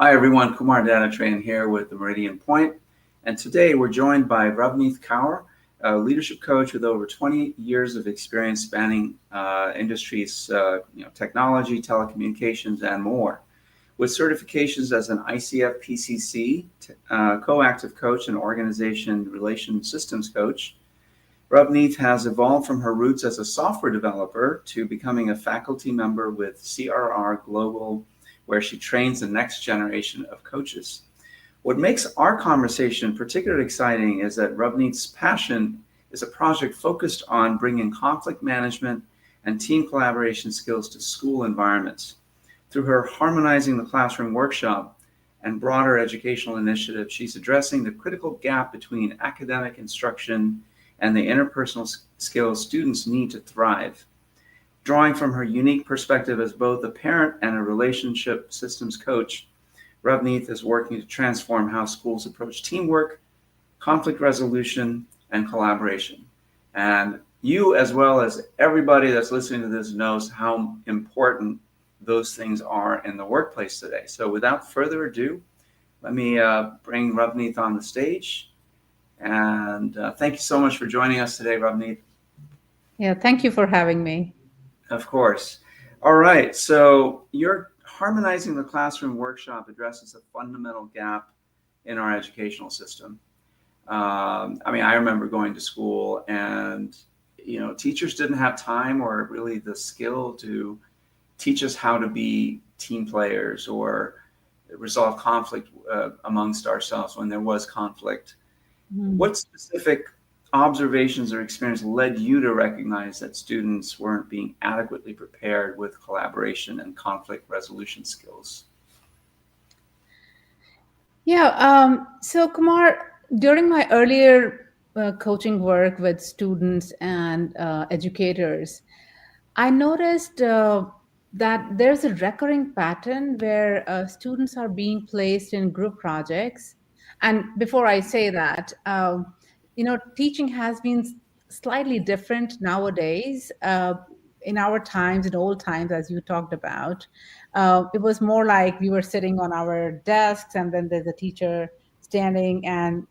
Hi everyone, Kumar Dattatreyan here with the Meridian Point, and today we're joined by Ravneet Kaur, a leadership coach with over 20 years of experience spanning industries, technology, telecommunications, and more. With certifications as an ICF PCC, co-active coach and organization relation systems coach, Ravneet has evolved from her roots as a software developer to becoming a faculty member with CRR Global, where she trains the next generation of coaches. What makes our conversation particularly exciting is that Ravneet's passion is a project focused on bringing conflict management and team collaboration skills to school environments. Through her Harmonizing the Classroom workshop and broader educational initiative, she's addressing the critical gap between academic instruction and the interpersonal skills students need to thrive. Drawing from her unique perspective as both a parent and a relationship systems coach, Ravneet is working to transform how schools approach teamwork, conflict resolution, and collaboration. And you, as well as everybody that's listening to this, knows how important those things are in the workplace today. So without further ado, let me bring Ravneet on the stage. And thank you so much for joining us today, Ravneet. Yeah, thank you for having me. Of course. All right. So your Harmonizing the Classroom workshop addresses a fundamental gap in our educational system. I remember going to school and, teachers didn't have time or really the skill to teach us how to be team players or resolve conflict amongst ourselves when there was conflict. What specific observations or experience led you to recognize that students weren't being adequately prepared with collaboration and conflict resolution skills? Yeah, so Kumar, during my earlier coaching work with students and educators, I noticed that there's a recurring pattern where students are being placed in group projects. And before I say that, teaching has been slightly different nowadays. In our times, in old times, as you talked about, it was more like we were sitting on our desks, and then there's a teacher standing, and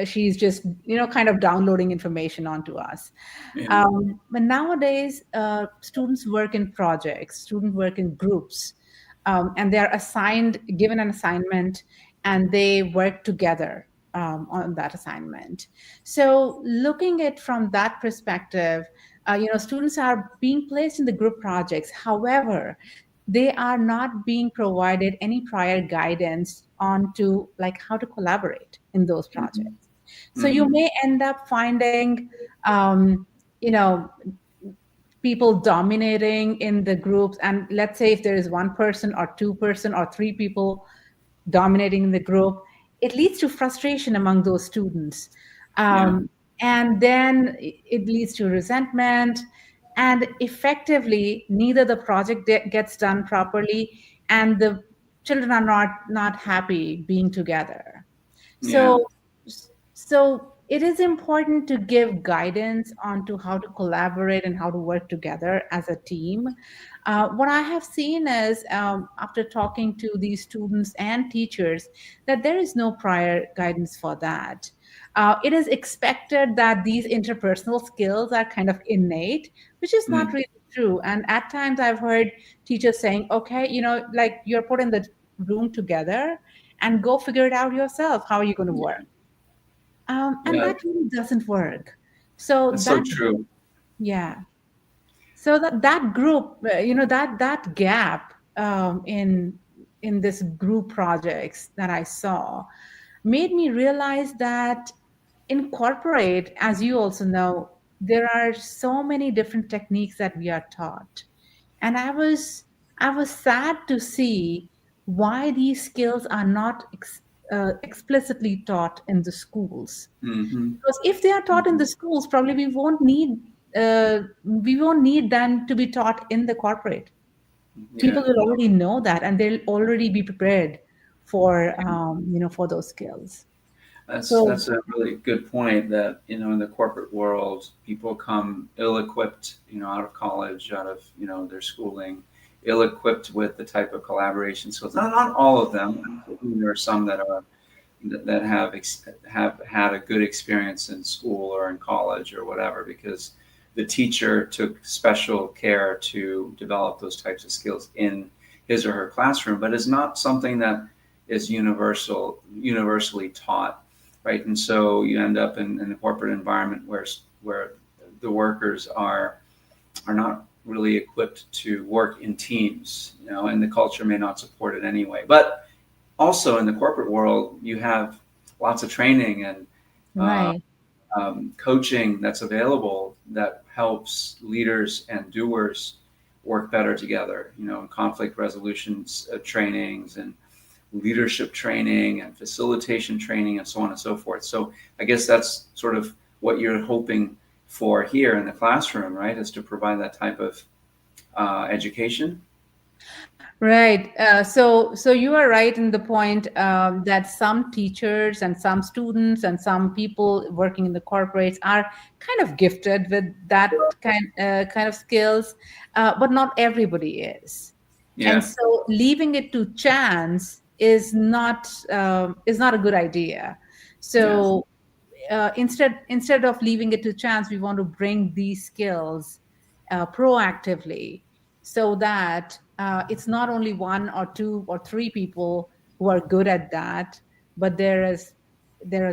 she's just kind of downloading information onto us. Yeah. But nowadays students work in projects, students work in groups, and they're given an assignment, and they work together on that assignment. So looking at from that perspective, students are being placed in the group projects. However, they are not being provided any prior guidance on to like how to collaborate in those Mhm. projects. So you Mhm. may end up finding, um, you know, people dominating in the groups. And let's say if there is one person or two person or three people dominating in the group, it leads to frustration among those students. Yeah. And then it leads to resentment. And effectively, neither the project gets done properly, and the children are not happy being together. Yeah. So, so it is important to give guidance on to how to collaborate and how to work together as a team. What I have seen is, after talking to these students and teachers, that there is no prior guidance for that. It is expected that these interpersonal skills are kind of innate, which is not Mm. really true. And at times I've heard teachers saying, okay, like you're put in the room together and go figure it out yourself. How are you going to Yeah. work? And Yeah. that really doesn't work. So That's so that, true. yeah. So that group, that gap in this group projects that I saw made me realize that in corporate, as you also know, there are so many different techniques that we are taught. And I was sad to see why these skills are not explicitly taught in the schools. Hmm. Because if they are taught in the schools, probably we won't need them to be taught in the corporate. People Yeah. will already know that, and they'll already be prepared for those skills. So That's a really good point that, in the corporate world, people come ill-equipped, out of college, out of, their schooling ill-equipped with the type of collaboration skills. Not all of them. There are some that are that have had a good experience in school or in college or whatever, because the teacher took special care to develop those types of skills in his or her classroom, but it's not something that is universally taught, right? And so you end up in a corporate environment where the workers are not really equipped to work in teams, and the culture may not support it anyway. But also in the corporate world, you have lots of training and uh, Right. coaching that's available that helps leaders and doers work better together. Conflict resolutions trainings and leadership training and facilitation training and so on and so forth. So I guess that's sort of what you're hoping for here in the classroom, right? Is to provide that type of education. Right. So you are right in the point that some teachers and some students and some people working in the corporates are kind of gifted with that kind of skills, but not everybody is. And Yeah. so leaving it to chance is not a good idea. Yeah. So instead of leaving it to chance, we want to bring these skills proactively, so that it's not only one or two or three people who are good at that, but there is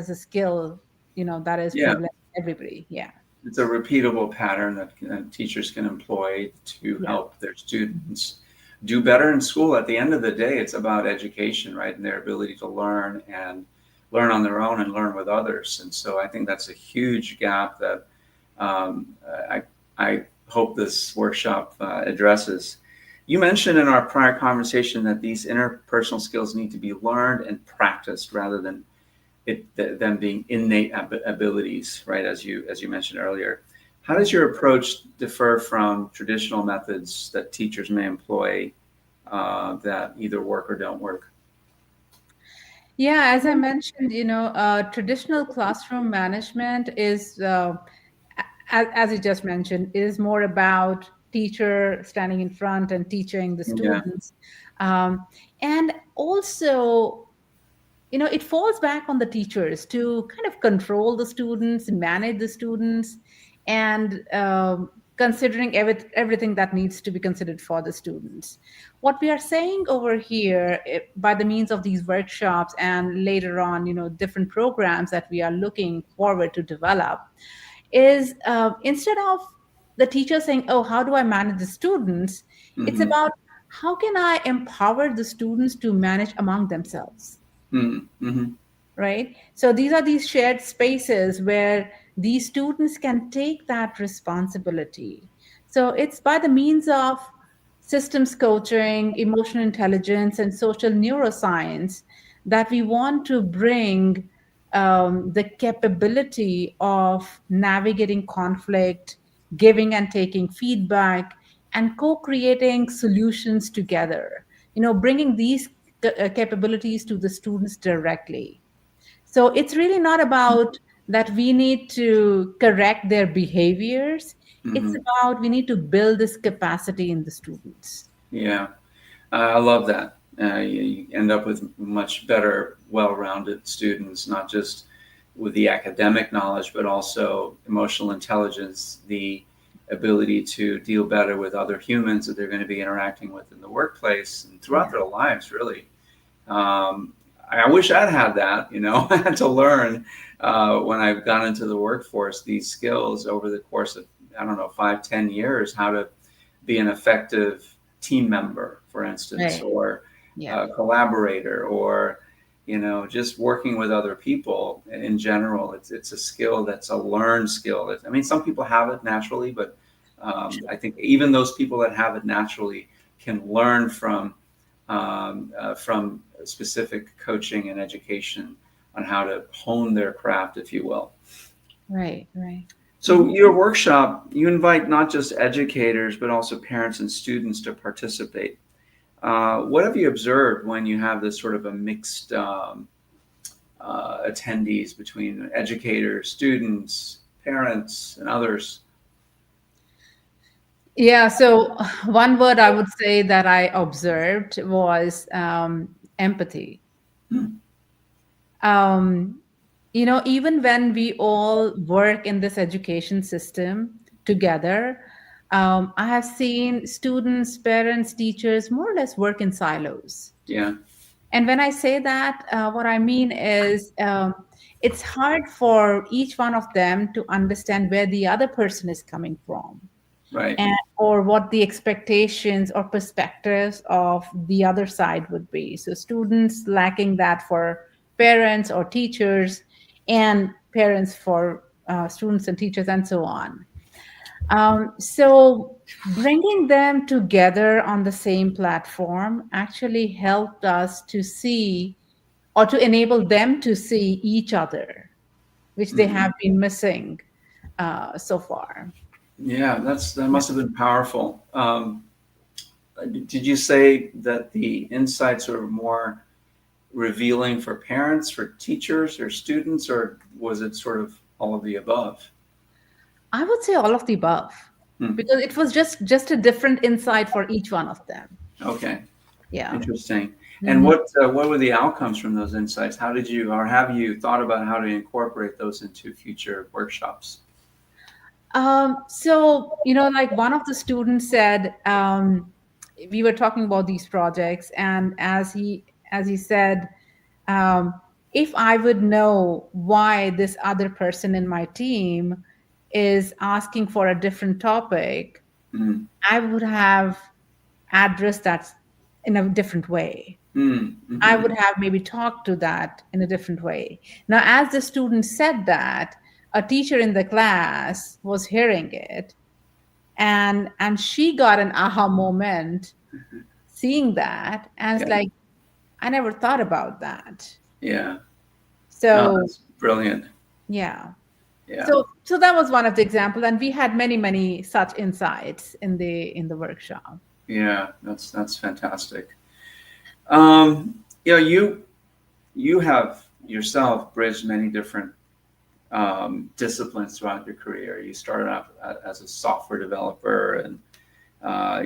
a skill that is Yeah. prevalent in everybody. Yeah. It's a repeatable pattern that teachers can employ to Yeah. help their students do better in school. At the end of the day, it's about education, right? And their ability to learn and learn on their own and learn with others. And so I think that's a huge gap that um, I, I hope this workshop addresses. You mentioned in our prior conversation that these interpersonal skills need to be learned and practiced rather than them being innate abilities, right? As you mentioned earlier, how does your approach differ from traditional methods that teachers may employ that either work or don't work? Yeah, as I mentioned, traditional classroom management is, as you just mentioned, is more about teacher standing in front and teaching the Yeah. students. And also, it falls back on the teachers to kind of control the students, manage the students, and considering everything that needs to be considered for the students. What we are saying over here, by the means of these workshops and later on, different programs that we are looking forward to develop, is instead of the teacher saying, "Oh, how do I manage the students?" It's Mm-hmm. about, how can I empower the students to manage among themselves? Mm-hmm. Mm-hmm. Right? So these are these shared spaces where these students can take that responsibility. So it's by the means of systems coaching, emotional intelligence, and social neuroscience that we want to bring the capability of navigating conflict, giving and taking feedback, and co-creating solutions together. Bringing these capabilities to the students directly. So it's really not about that we need to correct their behaviors. It's Mm-hmm. about we need to build this capacity in the students. Yeah. I love that. You end up with much better, well-rounded students, not just with the academic knowledge, but also emotional intelligence, the ability to deal better with other humans that they're going to be interacting with in the workplace and throughout Yeah. their lives, really. I wish I'd had that, I had to learn when I got into the workforce these skills over the course of, I don't know, 5, 10 years, how to be an effective team member, for instance, Right. or Yeah. a collaborator, or just working with other people in general. It's a skill that's a learned skill. I mean, some people have it naturally, but Sure. I think even those people that have it naturally can learn from specific coaching and education on how to hone their craft, if you will. Right. Right. So your workshop, you invite not just educators, but also parents and students to participate. What have you observed when you have this sort of a mixed attendees between educators, students, parents, and others? Yeah, so one word I would say that I observed was empathy. Hmm. Um, even when we all work in this education system together, I have seen students, parents, teachers more or less work in silos. Yeah. And when I say that, what I mean is it's hard for each one of them to understand where the other person is coming from, Right. and or what the expectations or perspectives of the other side would be. So students lacking that for parents or teachers, and parents for students and teachers, and so on. So bringing them together on the same platform actually helped us to see, or to enable them to see each other, which they Hmm. have been missing so far. Yeah, that must have been powerful. Did you say that the insights are more revealing for parents, for teachers, or students, or was it sort of all of the above? I would say all of the above, Hmm. because it was just a different insight for each one of them. Okay, Yeah. interesting. And Mhm. what were the outcomes from those insights? How did you, or have you thought about how to incorporate those into future workshops? So, like one of the students said, we were talking about these projects, and as he said, um, if I would know why this other person in my team is asking for a different topic, Mm. I would have addressed that in a different way. Mm. I Hmm. would have maybe talked to that in a different way. Now, as the student said that, a teacher in the class was hearing it, and she got an aha moment seeing that, and it's Yeah. like, I never thought about that. Yeah. No, So that's brilliant. yeah. Yeah. So that was one of the examples, and we had many, many such insights in the workshop. Yeah. That's fantastic. You have yourself bridged many different disciplines throughout your career. You started off as a software developer, and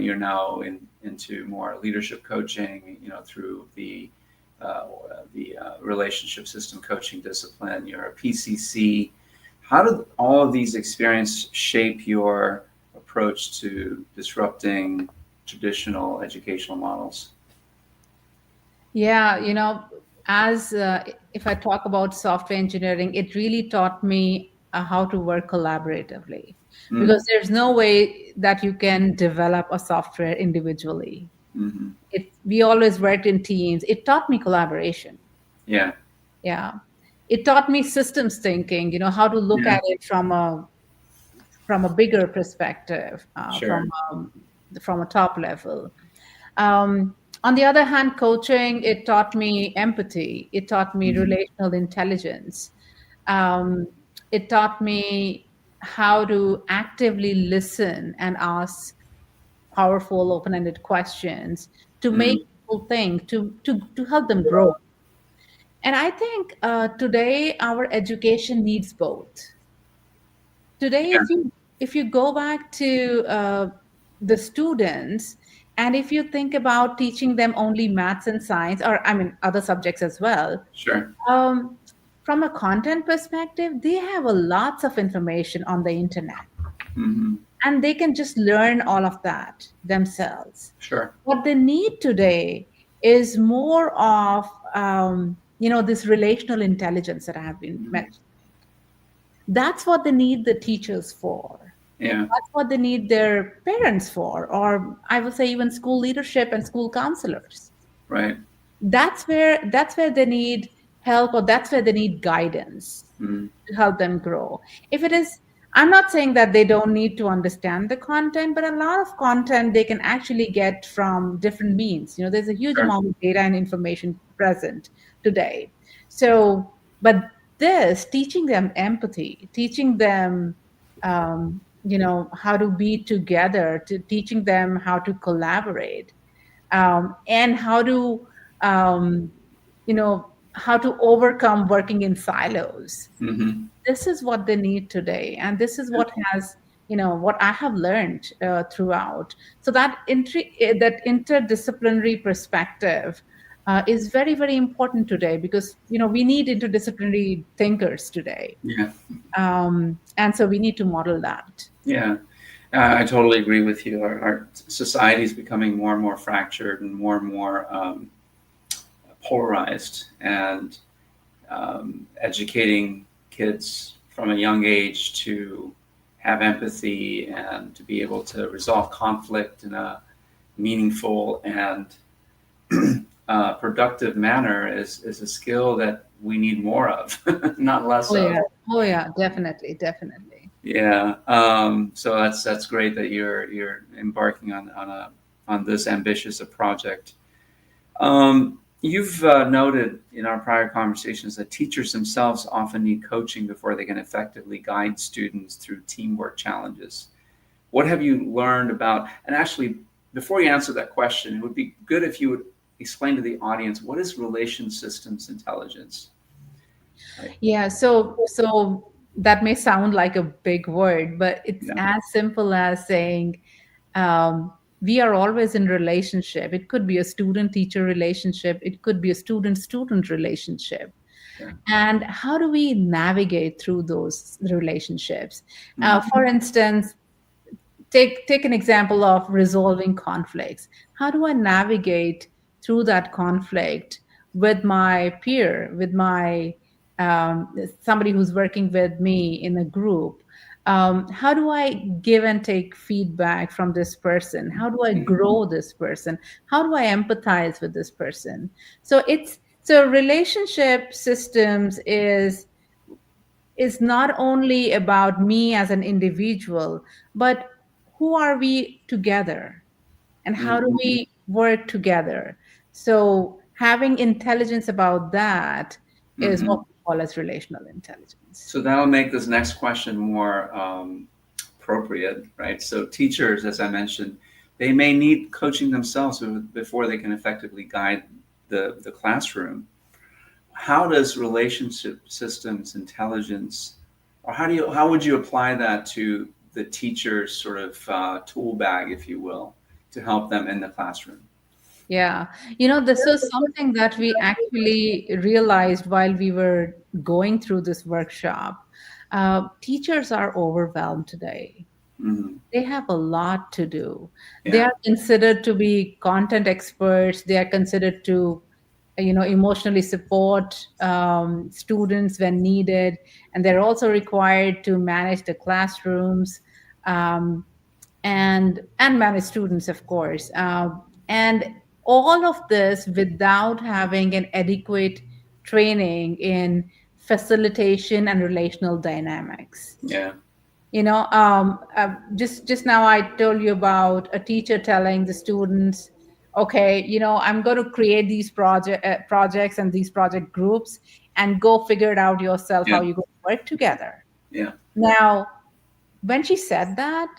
you're now into more leadership coaching. Through uh, the relationship system coaching discipline. You're a PCC. How did all of these experiences shape your approach to disrupting traditional educational models? Yeah, as if I talk about software engineering, it really taught me how to work collaboratively, Mm. because there's no way that you can develop a software individually. Hmm. We always worked in teams. It taught me collaboration. Yeah. Yeah. It taught me systems thinking, how to look Yeah. at it from a bigger perspective, Sure. from a top level. On the other hand, coaching, it taught me empathy. It taught me Hmm. relational intelligence. Um, it taught me how to actively listen and ask powerful, open-ended questions to make Mm. people think, to help them grow. And I think today our education needs both. Today, Yeah. if you go back to the students, and if you think about teaching them only maths and science, or I mean other subjects as well, Sure. um, from a content perspective, they have a lots of information on the internet, Hmm. and they can just learn all of that themselves. Sure. What they need today is more of this relational intelligence that I have been Hmm. mentioning. That's what they need the teachers for. Yeah. That's what they need their parents for, or I would say even school leadership and school counselors. Right. That's where they need help, or that's where they need guidance Mm. to help them grow. If it is, I'm not saying that they don't need to understand the content, but a lot of content they can actually get from different means. There's a huge Sure. amount of data and information present today. So, but this teaching them empathy, teaching them how to be together, to teaching them how to collaborate, and um, how to overcome working in silos. Hmm. This is what they need today, and this is what has what I have learned throughout. So that interdisciplinary perspective is very, very important today, because we need interdisciplinary thinkers today, Yeah. and so we need to model that. Yeah. I totally agree with you. Our society is becoming more and more fractured and more polarized, and educating kids from a young age to have empathy and to be able to resolve conflict in a meaningful and productive manner is a skill that we need more of, not less Oh of. yeah, oh yeah, definitely, definitely. Yeah. So that's great that you're embarking on this ambitious a project. You've noted in our prior conversations that teachers themselves often need coaching before they can effectively guide students through teamwork challenges. What have you learned about, and actually, before you answer that question, it would be good if you would explain to the audience, what is relation systems intelligence? Right. Yeah, so that may sound like a big word, but it's Yeah. as simple as saying, we are always in relationship. It could be a student-teacher relationship. It could be a student-student relationship. Yeah. And how do we navigate through those relationships? Mhm. For instance, take an example of resolving conflicts. How do I navigate through that conflict with my peer, with my somebody who's working with me in a group? How do I give and take feedback from this person? How do I grow this person? How do I empathize with this person? So relationship systems is not only about me as an individual, but who are we together and how do Mhm. we work together? So having intelligence about that is what Mhm. we call as relational intelligence. So that'll make this next question more appropriate, right? So teachers, as I mentioned, they may need coaching themselves before they can effectively guide the classroom. How does relationship systems intelligence, or how would you apply that to the teacher's sort of tool bag, if you will, to help them in the classroom? Yeah, this was something that we actually realized while we were going through this workshop. Teachers are overwhelmed today. Mm-hmm. They have a lot to do. They Yeah. are considered to be content experts. They are considered to, emotionally support students when needed, and they're also required to manage the classrooms, um, and manage students, of course. And all of this without having an adequate training in facilitation and relational dynamics. Yeah. Just now I told you about a teacher telling the students, okay, I'm going to create these projects and these project groups, and go figure it out yourself Yeah. how you go work together. Yeah. Now, when she said that,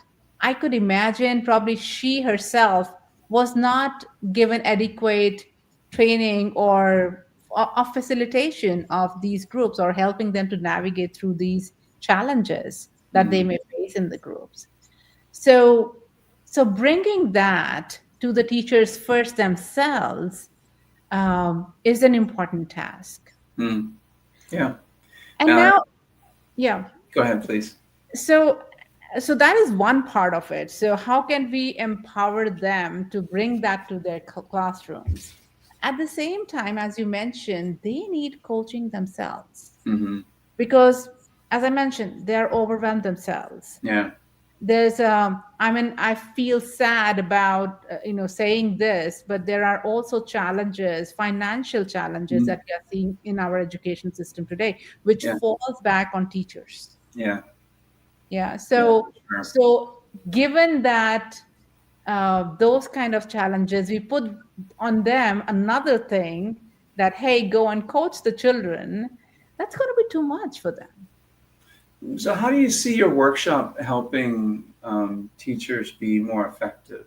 I could imagine probably she herself was not given adequate training or of facilitation of these groups, or helping them to navigate through these challenges that they Mm-hmm. may face in the groups. So bringing that to the teachers first themselves is an important task. Mm. Yeah. And Uh, now, yeah. Go ahead, please. So so that is one part of it. So how can we empower them to bring that to their classrooms? At the same time, as you mentioned, they need coaching themselves, Mm-hmm. because, as I mentioned, they're overwhelmed themselves. Yeah. There's I feel sad about saying this, but there are also challenges, financial challenges, Mm. that we are seeing in our education system today, which Yeah. falls back on teachers. Yeah. Yeah. Yeah. So Sure. so given that those kind of challenges, we put on them another thing, that hey, go and coach the children. That's going to be too much for them. So, how do you see your workshop helping teachers be more effective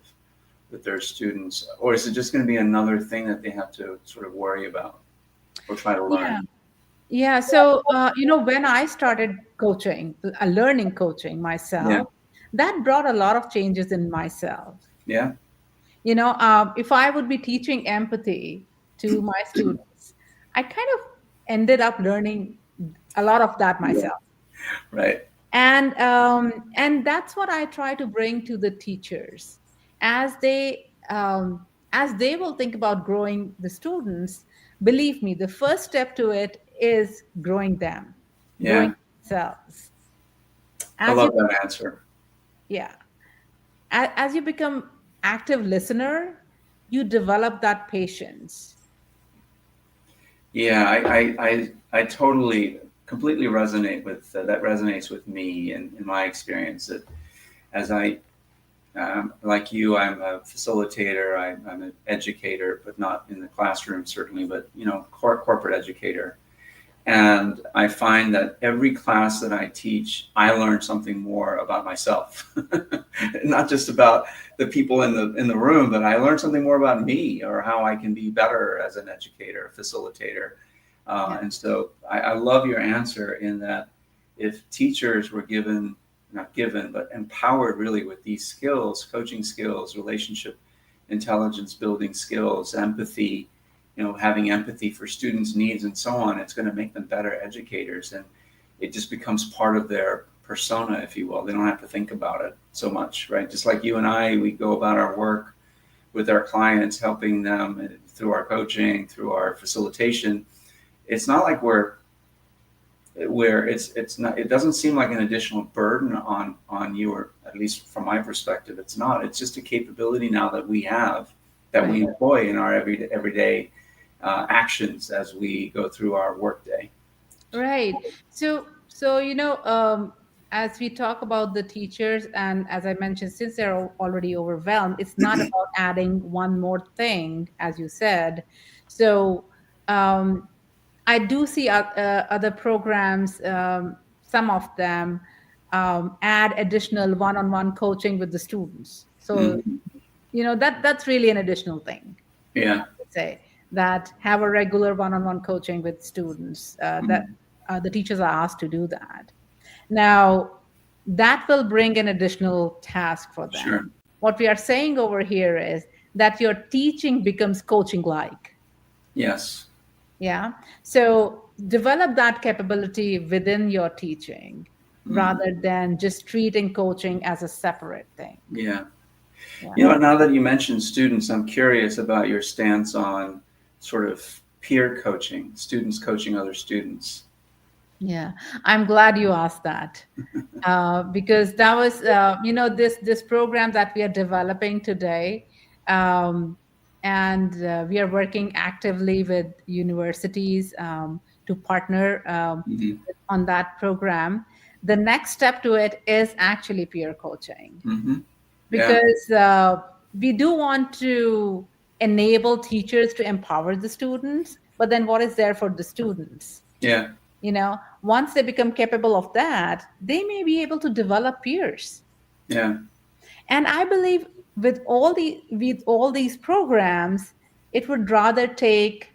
with their students, or is it just going to be another thing that they have to sort of worry about or try to Yeah. learn? Yeah. So when I started coaching, learning coaching Yeah. myself, that brought a lot of changes in myself. Yeah. If I would be teaching empathy to my students, I kind of ended up learning a lot of that Yeah. myself. Right. And that's what I try to bring to the teachers as they will think about growing the students. Believe me, the first step to it is growing them, growing Yeah. themselves. I As you love that answer. Yeah, as you become active listener, you develop that patience. Yeah, I totally, completely resonate with that. Resonates with me and in my experience that as I, like you, I'm a facilitator. I'm an educator, but not in the classroom certainly, but corporate educator. And I find that every class that I teach, I learn something more about myself, not just about the people in the room, but I learn something more about me or how I can be better as an educator, facilitator. Yeah. And so I love your answer in that if teachers were given, not given, but empowered really with these skills, coaching skills, relationship intelligence building skills, empathy, having empathy for students' needs and so on, it's going to make them better educators. And it just becomes part of their persona, if you will. They don't have to think about it so much, right? Just like you and I, we go about our work with our clients, helping them through our coaching, through our facilitation. It's not like it's not, it doesn't seem like an additional burden on you, or at least from my perspective, it's not. It's just a capability now that we have, that we Right. employ in our everyday actions as we go through our workday. Right. As we talk about the teachers, and as I mentioned, since they're already overwhelmed, it's not about adding one more thing, as you said. So, um, I do see other programs, some of them add additional one-on-one coaching with the students. So, Mhm. that's really an additional thing. Yeah. Say that have a regular one-on-one coaching with students, that Mhm. the teachers are asked to do that. Now, that will bring an additional task for Sure. them. What we are saying over here is that your teaching becomes coaching like. Yes. Yeah. So develop that capability within your teaching Mhm. rather than just treating coaching as a separate thing. Yeah. Yeah. Now that you mentioned students, I'm curious about your stance on sort of peer coaching, students coaching other students. Yeah. I'm glad you asked that. Because that was this program that we are developing today, and we are working actively with universities to partner Hmm. on that program. The next step to it is actually peer coaching, Hmm. Yeah. because we do want to enable teachers to empower the students, but then what is there for the students? Yeah. Once they become capable of that, they may be able to develop peers. Yeah. And I believe with all these programs, it would rather take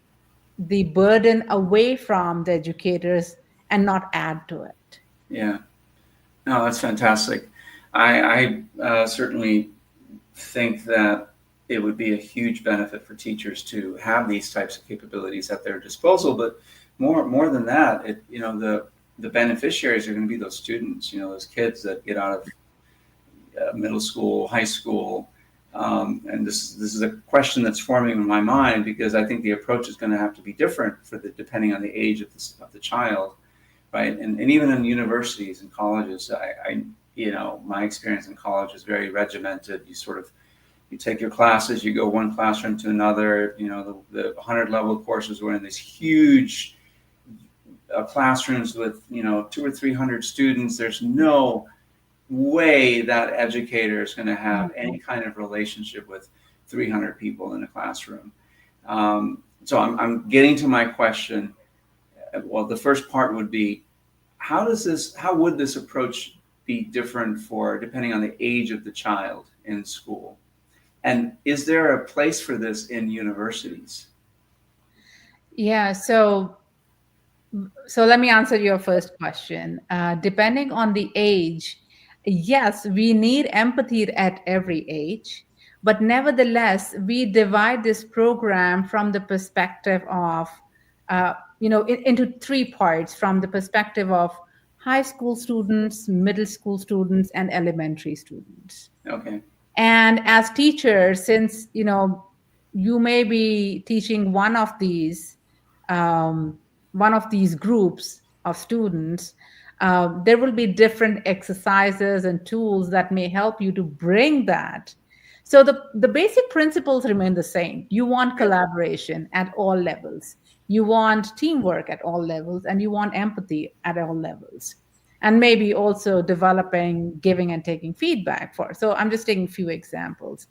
the burden away from the educators and not add to it. Yeah. No, that's fantastic. I certainly think that it would be a huge benefit for teachers to have these types of capabilities at their disposal. But more than that, the beneficiaries are going to be those students. Those kids that get out of middle school, high school. And this is a question that's forming in my mind because I think the approach is going to have to be different depending on the age of the child, right? And even in universities and colleges, my experience in college is very regimented. You take your classes, you go one classroom to another. The 100 level courses were in these huge classrooms with 200 or 300 students. There's no way that educator is going to have any kind of relationship with 300 people in a classroom. So I'm getting to my question. Well, the first part would be, how would this approach be different depending on the age of the child in school? And is there a place for this in universities? Yeah. So let me answer your first question. Depending on the age, Yes, we need empathy at every age, but nevertheless, we divide this program from the perspective of, into three parts, from the perspective of high school students, middle school students, and elementary students. Okay. And as teachers, since you may be teaching um, one of these groups of students, there will be different exercises and tools that may help you to bring that. So the basic principles remain the same. You want collaboration at all levels, you want teamwork at all levels, and you want empathy at all levels, and maybe also developing giving and taking feedback. For so I'm just taking a few examples,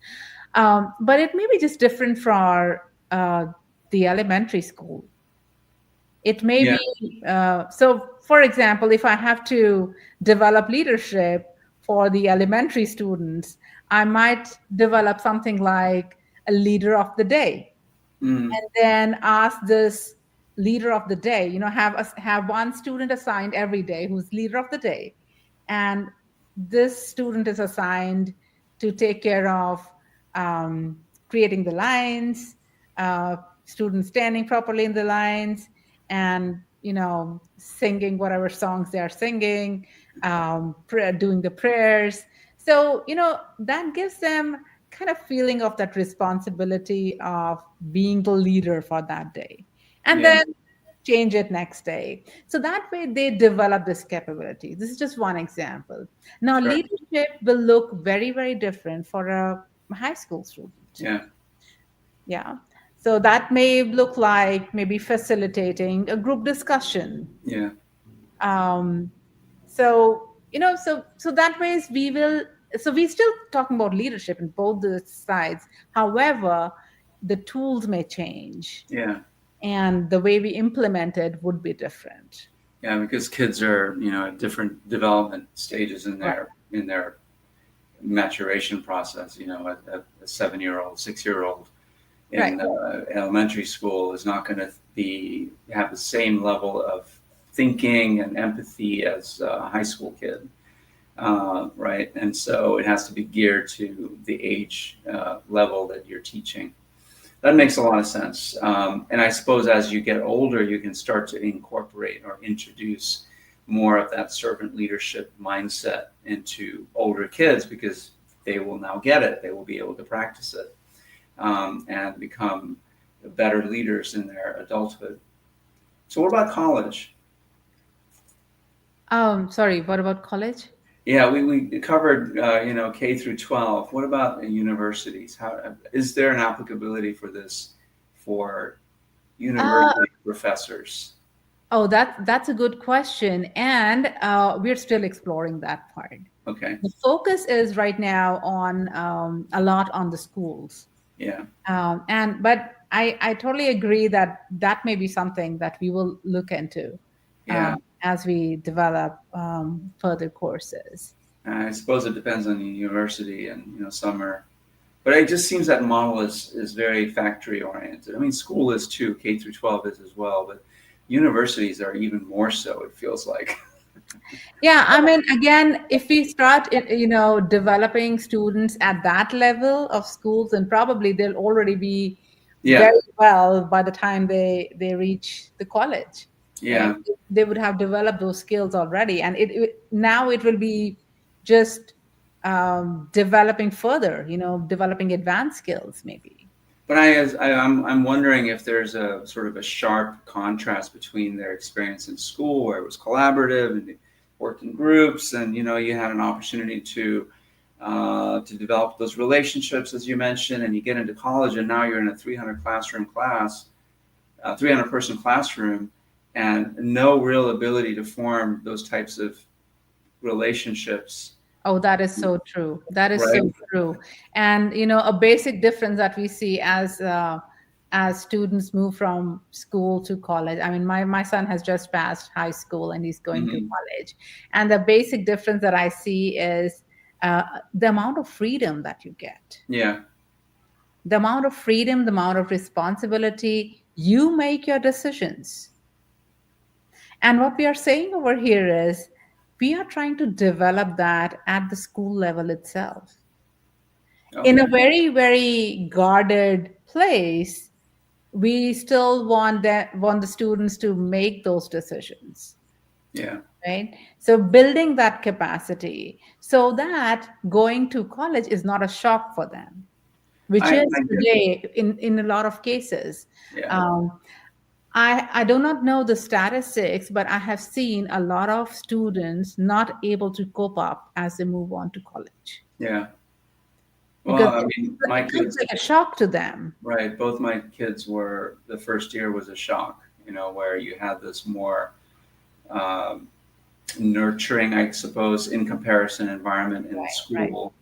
but it may be just different for the elementary school. It may Yeah. be so, for example, if I have to develop leadership for the elementary students, I might develop something like a leader of the day, Mm. and then ask this leader of the day, have one student assigned every day who's leader of the day, and this student is assigned to take care of creating the lines, students standing properly in the lines, and singing whatever songs they are singing, doing the prayers. So that gives them kind of feeling of that responsibility of being the leader for that day, and Yeah. then change it next day. So that way they develop this capability. This is just one example. Now Sure. leadership will look very, very different for a high school student. Yeah. Yeah. So that may look like maybe facilitating a group discussion. Yeah. um, so that ways we will, so we still talking about leadership in both the sides. However, the tools may change, Yeah. and the way we implement it would be different. Yeah. Because kids are, at different development stages in Right. their maturation process. A 7-year-old, 6-year-old Right. in elementary school is not going to be have the same level of thinking and empathy as a high school kid, right? And so it has to be geared to the age level that you're teaching. That makes a lot of sense. And I suppose as you get older, you can start to incorporate or introduce more of that servant leadership mindset into older kids, because they will now get it. They will be able to practice it, and become better leaders in their adulthood. So what about college? Sorry, what about college? Yeah, we covered K through 12. What about universities? How is there an applicability for this for uh, university professors? oh, that's a good question, and we're still exploring that part. Okay. The focus is right now on a lot on the schools. Yeah. And but I totally agree that that may be something that we will look into Yeah. as we develop further courses. I suppose it depends on the university, and some are, but it just seems that model is very factory oriented. I mean, school is too, K through 12 is as well, but universities are even more so. It feels like. Yeah, I mean, again, if we start, developing students at that level of schools, then probably they'll already be Yeah. very well by the time they reach the college. Yeah. They would have developed those skills already, and now it will be just developing further, developing advanced skills, maybe. But I'm wondering if there's a sort of a sharp contrast between their experience in school, where it was collaborative and they worked in groups, and you had an opportunity to develop those relationships, as you mentioned, and you get into college, and now you're in a 300 person classroom, and no real ability to form those types of relationships, Oh, that is so true. That is right? so true. And a basic difference that we see as students move from school to college. I mean, my son has just passed high school and he's going to Hmm. college. And the basic difference that I see is the amount of freedom that you get, Yeah. the amount of freedom, the amount of responsibility. You make your decisions. And what we are saying over here is we are trying to develop that at the school level itself in a Okay. very, very guarded place. We still want the students to make those decisions, Yeah. right? So building that capacity so that going to college is not a shock for them, which is I get. today in a lot of cases. Yeah. um, I do not know the statistics, but I have seen a lot of students not able to cope up as they move on to college Yeah. because Well, I mean, my it feels kids, like a shock to them. right? Both my kids were, the first year was a shock, where you had this more um, nurturing, I suppose, in comparison environment in Right, right. school.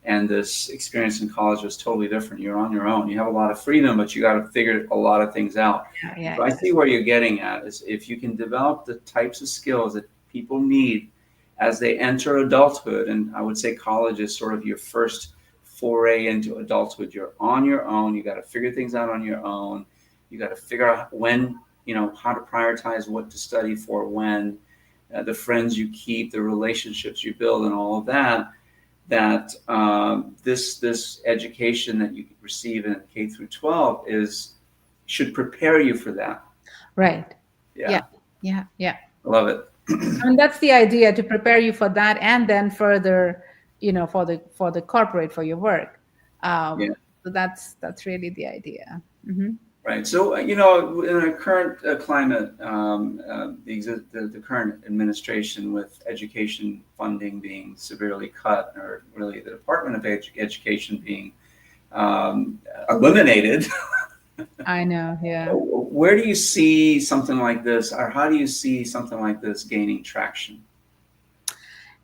And this experience in college was totally different. You're on your own. You have a lot of freedom, but you got to figure a lot of things out. Yeah, yeah, So I yeah. see where you're getting at is if you can develop the types of skills that people need as they enter adulthood, and I would say college is sort of your first foray into adulthood. You're on your own. You got to figure things out on your own. You got to figure out when, how to prioritize what to study for when, the friends you keep, the relationships you build, and all of that. That this education that you receive in K through 12 should prepare you for that. Right. Yeah, Yeah, yeah, yeah. I love it. I mean, that's the idea, to prepare you for that, and then further, for the corporate, for your work. Yeah, So that's really the idea. Hmm. right. So in our current climate, the current administration with education funding being severely cut, or really the Department of Education being eliminated. I know. Yeah. Where do you see something like this, or how do you see something like this gaining traction?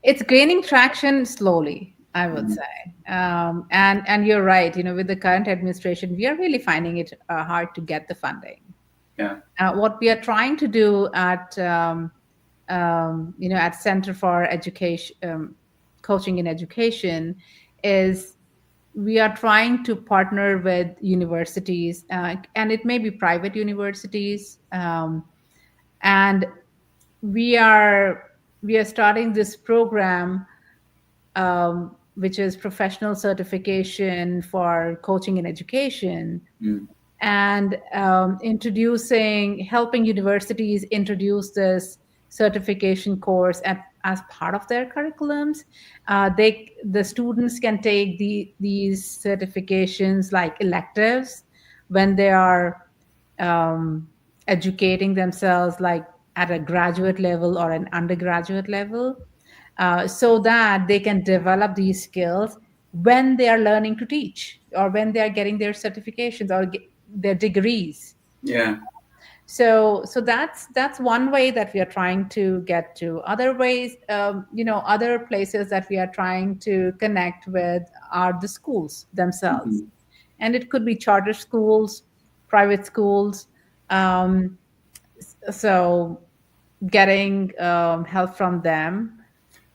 It's gaining traction slowly, I would Mhm. say. And you're right. With the current administration, we are really finding it hard to get the funding. Yeah. What we are trying to do at Center for Education, Coaching in Education, is we are trying to partner with universities, and it may be private universities, and we are we are starting this program, which is professional certification for coaching in education, Mm. and helping universities introduce this certification course as part of their curriculums. The students can take these certifications like electives when they are um, educating themselves, like at a graduate level or an undergraduate level, so that they can develop these skills when they are learning to teach, or when they are getting their certifications or their degrees. Yeah. So that's one way that we are trying to get to. Other ways, other places that we are trying to connect with are the schools themselves, Mhm. and it could be charter schools, private schools. um, so getting help from them.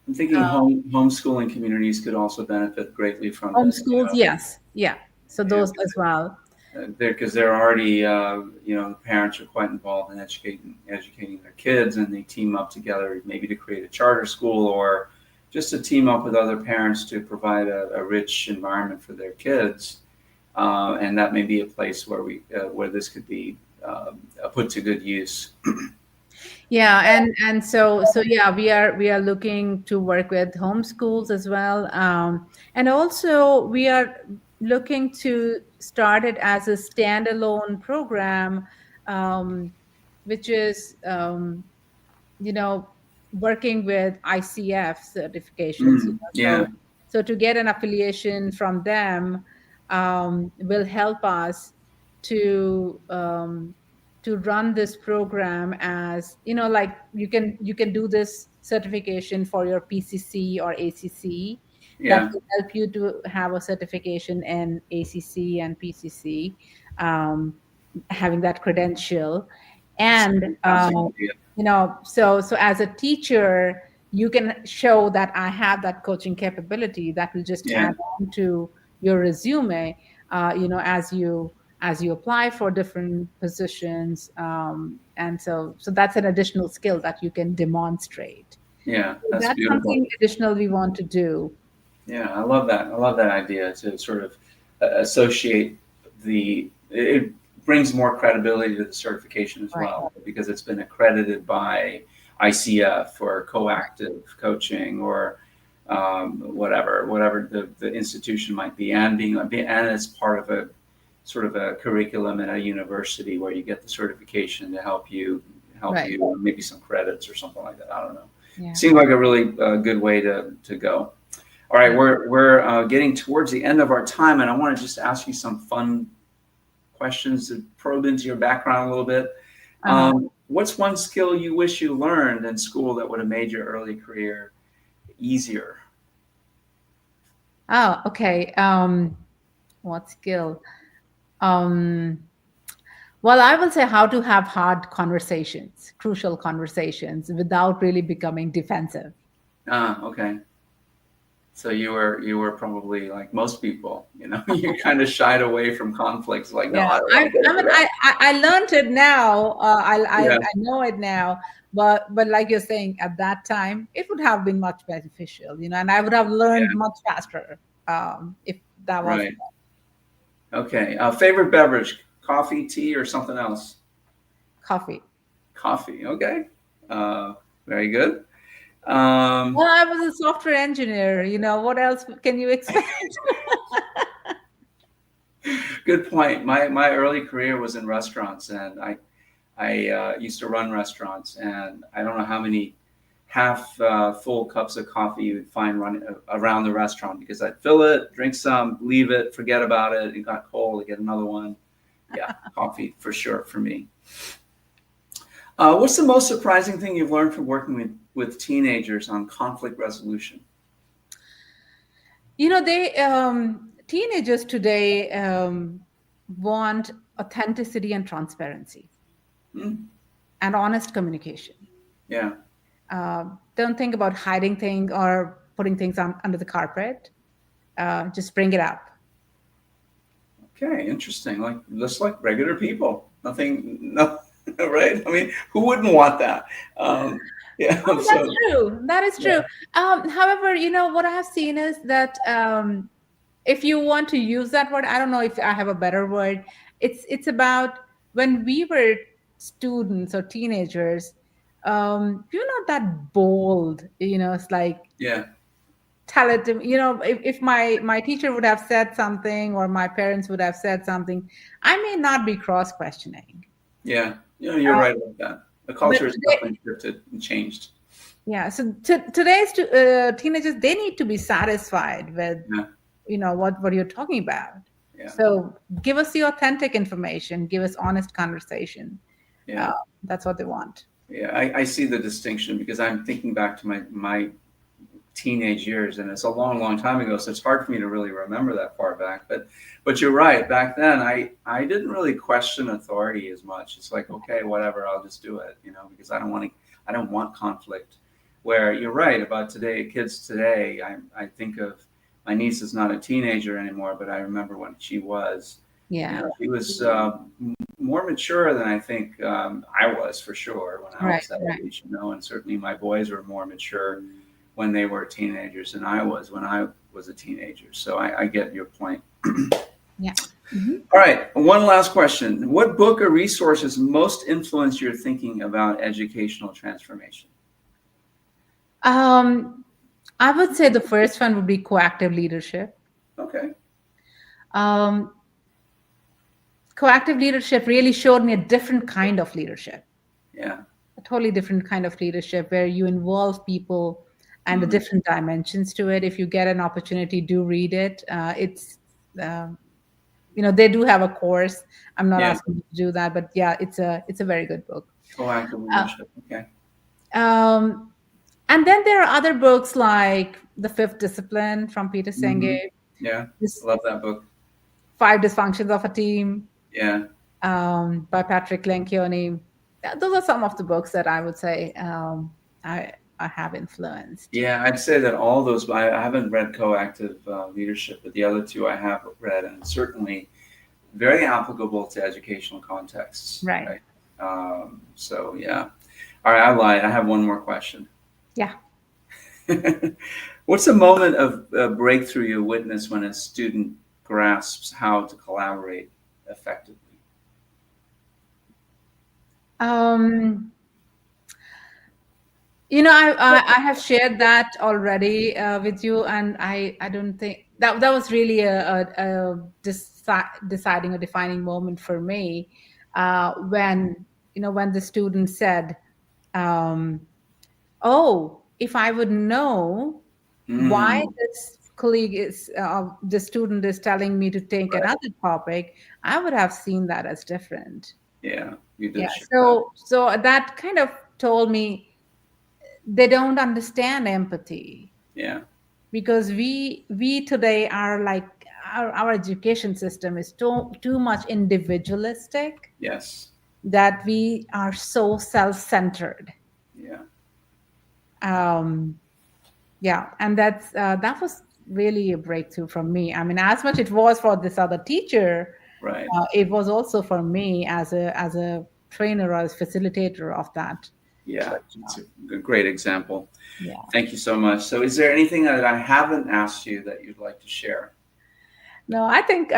I'm thinking homeschooling communities could also benefit greatly from this, Homeschools, yes, yeah. So those as well. because they're already, the parents are quite involved in educating their kids, and they team up together, maybe to create a charter school, or just to team up with other parents to provide a rich environment for their kids. And that may be a place where this could be put to good use. Yeah, and so yeah, we are looking to work with homeschools as well, and also we are looking to start it as a standalone program, um, which is you know, working with ICF certifications. Yeah, So to get an affiliation from them will help us to run this program, as like you can do this certification for your PCC or ACC. That yeah, will help you to have a certification in ACC and PCC, um, having that credential. And absolutely. so as a teacher, you can show that I have that coaching capability. That will just Yeah, add on to your resume, as you apply for different positions, and so that's an additional skill that you can demonstrate. Yeah, that's That's beautiful. something additional we want to do. Yeah, I love that. I love that idea to sort of associate it brings more credibility to the certification as Right. well because it's been accredited by ICF or coactive coaching or whatever the institution might be, and it's part of a sort of a curriculum at a university where you get the certification to help Right. you maybe some credits or something like that. I don't know. Yeah. Seems like a really good way to go. All right, Yeah. we're getting towards the end of our time, and I want to just ask you some fun questions to probe into your background a little bit. Uh-huh. What's one skill you wish you learned in school that would have made your early career easier? Oh, okay. What skill? Um, well, I will say how to have hard conversations, crucial conversations, without really becoming defensive. Ah, okay. So you were probably like most people, you kind of shied away from conflicts. Like, no, Yeah, I don't I, want to get I into mean, that. I learned it now. I Yeah, know it now, but like you're saying, at that time, it would have been much beneficial, and I would have learned yeah, much faster if that was right. Okay. Favorite beverage: coffee, tea, or something else? coffee. Coffee. Okay. Uh, Very good. Um, Well, I was a software engineer. What else can you expect? Good point. My early career was in restaurants, and I used to run restaurants, and I don't know how many half full cups of coffee you would find running around the restaurant because I'd fill it, drink some, leave it, forget about it. It got cold, I get another one. Yeah, coffee for sure for me. What's the most surprising thing you've learned from working with teenagers on conflict resolution? They teenagers today want authenticity and transparency Hmm? and honest communication. Yeah. Don't think about hiding things or putting things under the carpet. Just bring it up. Okay, interesting. Like just like regular people. Nothing, no, right? I mean, who wouldn't want that? Yeah, Oh, that's so true. That is yeah, true. However, what I have seen is that if you want to use that word, I don't know if I have a better word. It's about when we were students or teenagers. We're not that bold. It's like yeah, tell it to me. If my teacher would have said something or my parents would have said something, I may not be cross questioning. yeah. You're right about that. The But culture has today, definitely shifted and changed. yeah. So today's teenagers, they need to be satisfied with Yeah, what you're talking about. yeah, So give us the authentic information, give us honest conversation. yeah, Uh, that's what they want. yeah. I see the distinction because I'm thinking back to my teenage years, and it's a long, long time ago. So it's hard for me to really remember that far back. But you're right. Back then, I didn't really question authority as much. It's like, okay, whatever, I'll just do it, because I don't want conflict. Where you're right about today, kids today. I think of my niece is not a teenager anymore, but I remember when she was. Yeah. She was more mature than I think I was for sure when I Right. was that Right. age, and certainly my boys were more mature when they were teenagers than I was when I was a teenager. So I get your point. Yeah. Mhm. All right, one last question. What book or resources most influenced your thinking about educational transformation? Um, I would say the first one would be coactive leadership. Okay. Um, Coactive leadership really showed me a different kind of leadership, Yeah. a totally different kind of leadership where you involve people and the Mm, different dimensions to it. If you get an opportunity, do read it. Uh, they do have a course. I'm not yeah. asking you to do that, but yeah, it's a very good book. Proactive Uh, leadership. Okay. um, and then there are other books like The Fifth Discipline from Peter Hmm. Senge, Yeah. this Love that book. Five Dysfunctions of a Team Yeah. by Patrick Lencioni. Those are some of the books that I would say I have influenced. Yeah, I'd say that all those, I haven't read Coactive Leadership, but the other two I have read, and certainly very applicable to educational contexts, Right. right? So, yeah. All right, I lied. I have one more question. Yeah. What's a moment of breakthrough you witness when a student grasps how to collaborate effectively? Um, I have shared that already with you, and I don't think that was really deciding or defining moment for me when when the student said, um, "Oh, if I would know why Mm, this colleague is the student is telling me to take right. another topic, I would have seen that as different." Yeah, you Yeah, did share that. so that kind of told me they don't understand empathy, Yeah. because we today are like our education system is too much individualistic, Yes. that we are so self-centered. Yeah. um yeah, and that was really a breakthrough from me. I mean, as much it was for this other teacher, Right. it was also for me as a trainer or as facilitator of that Yeah. It's workshop. a great example. Yeah. Thank you so much. So, is there anything that I haven't asked you that you'd like to share? No, I think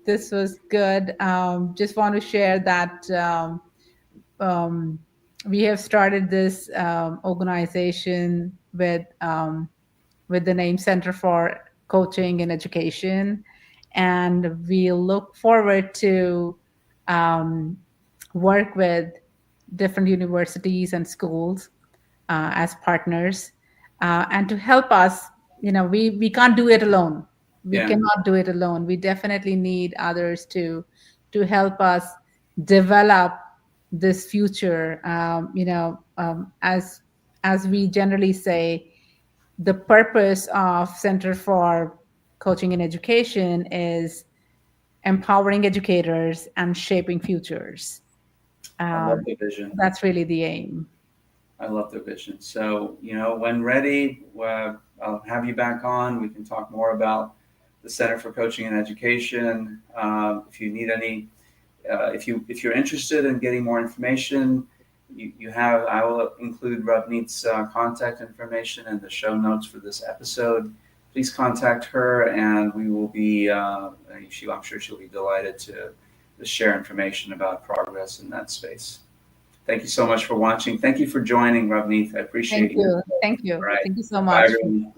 this was good. Just want to share that um, we have started this organization with the name Center for Coaching and Education, and we look forward to um, work with different universities and schools as partners, and to help us. We can't do it alone. We Yeah. cannot do it alone. We definitely need others to help us develop this future. As we generally say, the purpose of Center for Coaching and Education is empowering educators and shaping futures. I love Um, the vision. that's really the aim. I love the vision. So, when ready, I'll have you back on. We can talk more about the Center for Coaching and Education. If you need any, if you're interested in getting more information, I will include Ravneet's contact information in the show notes for this episode. Please contact her, and we will be. I'm sure she'll be delighted to share information about progress in that space. Thank you so much for watching. Thank you for joining, Ravneet. I Thank appreciate you. you. Thank All you. right. Thank you so Bye, much. everyone.